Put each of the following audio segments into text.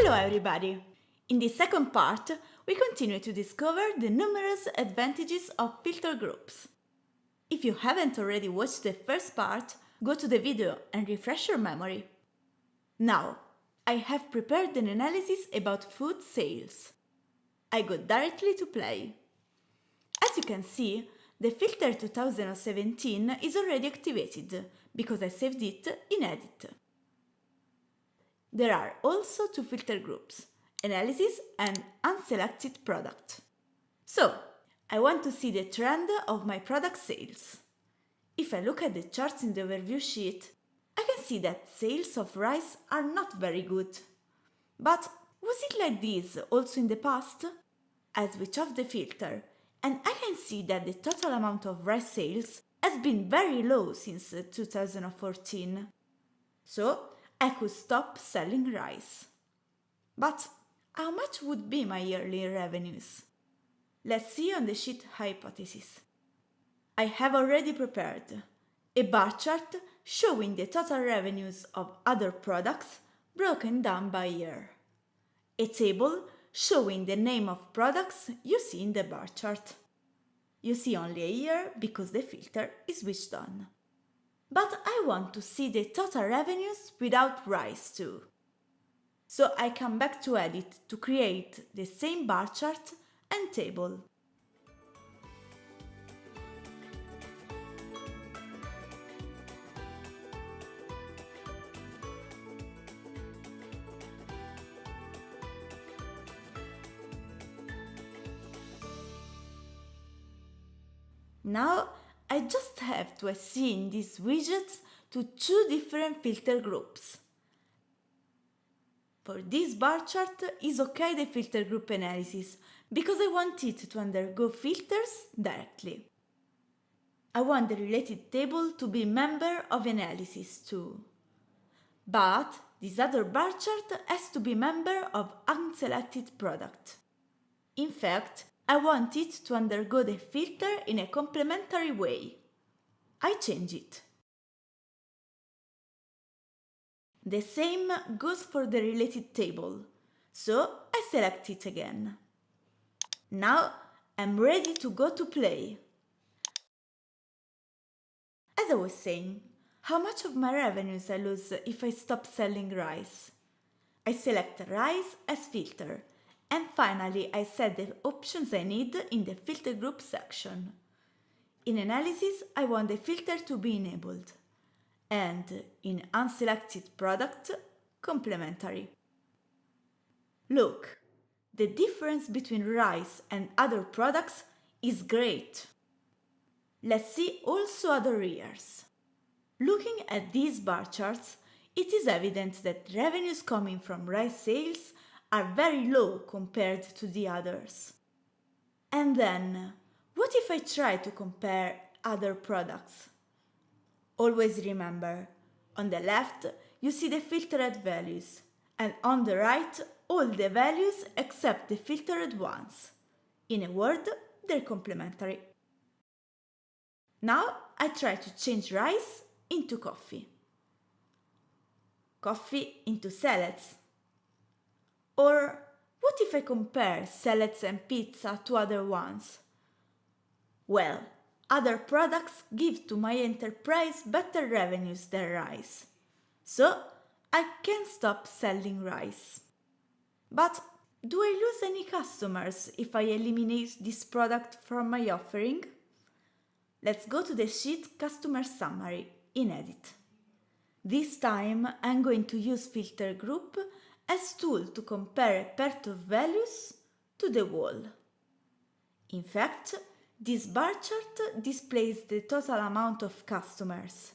Hello everybody! In this second part, we continue to discover the numerous advantages of filter groups. If you haven't already watched the first part, go to the video and refresh your memory. Now, I have prepared an analysis about food sales. I go directly to play. As you can see, the filter 2017 is already activated because I saved it in Edit. There are also two filter groups, analysis and unselected product. So, I want to see the trend of my product sales. If I look at the charts in the overview sheet, I can see that sales of rice are not very good. But was it like this also in the past? I switch off the filter and I can see that the total amount of rice sales has been very low since 2014. So, I could stop selling rice. But how much would be my yearly revenues? Let's see on the sheet hypothesis. I have already prepared a bar chart showing the total revenues of other products broken down by year. A table showing the name of products you see in the bar chart. You see only a year because the filter is switched on. But I want to see the total revenues without rice too. So I come back to Edit to create the same bar chart and table. Now I just have to assign these widgets to two different filter groups. For this bar chart is okay the filter group analysis because I want it to undergo filters directly. I want the related table to be member of analysis too. But this other bar chart has to be member of unselected product. In fact, I want it to undergo the filter in a complementary way. I change it. The same goes for the related table, so I select it again. Now I'm ready to go to play. As I was saying, how much of my revenues I lose if I stop selling rice? I select rice as filter. And finally, I set the options I need in the filter group section. In analysis, I want the filter to be enabled. And in unselected product, complementary. Look, the difference between rice and other products is great. Let's see also other years. Looking at these bar charts, it is evident that revenues coming from rice sales are very low compared to the others. And then, what if I try to compare other products? Always remember, on the left you see the filtered values, and on the right all the values except the filtered ones. In a word, they're complementary. Now I try to change rice into coffee, coffee into salads. Or what if I compare salads and pizza to other ones? Well, other products give to my enterprise better revenues than rice. So I can stop selling rice. But do I lose any customers if I eliminate this product from my offering? Let's go to the sheet Customer Summary in Edit. This time I'm going to use Filter Group as tool to compare a pair of values to the wall. In fact, this bar chart displays the total amount of customers.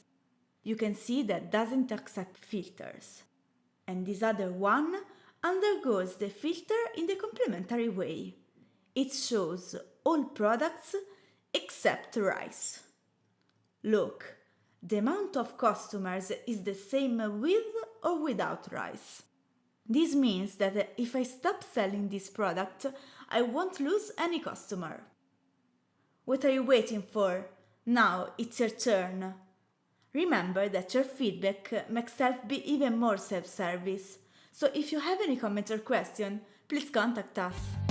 You can see that doesn't accept filters. And this other one undergoes the filter in the complementary way. It shows all products except rice. Look, the amount of customers is the same with or without rice. This means that if I stop selling this product, I won't lose any customer. What are you waiting for? Now it's your turn. Remember that your feedback makes SelfBi even more self-service, So if you have any comment or question, please contact us.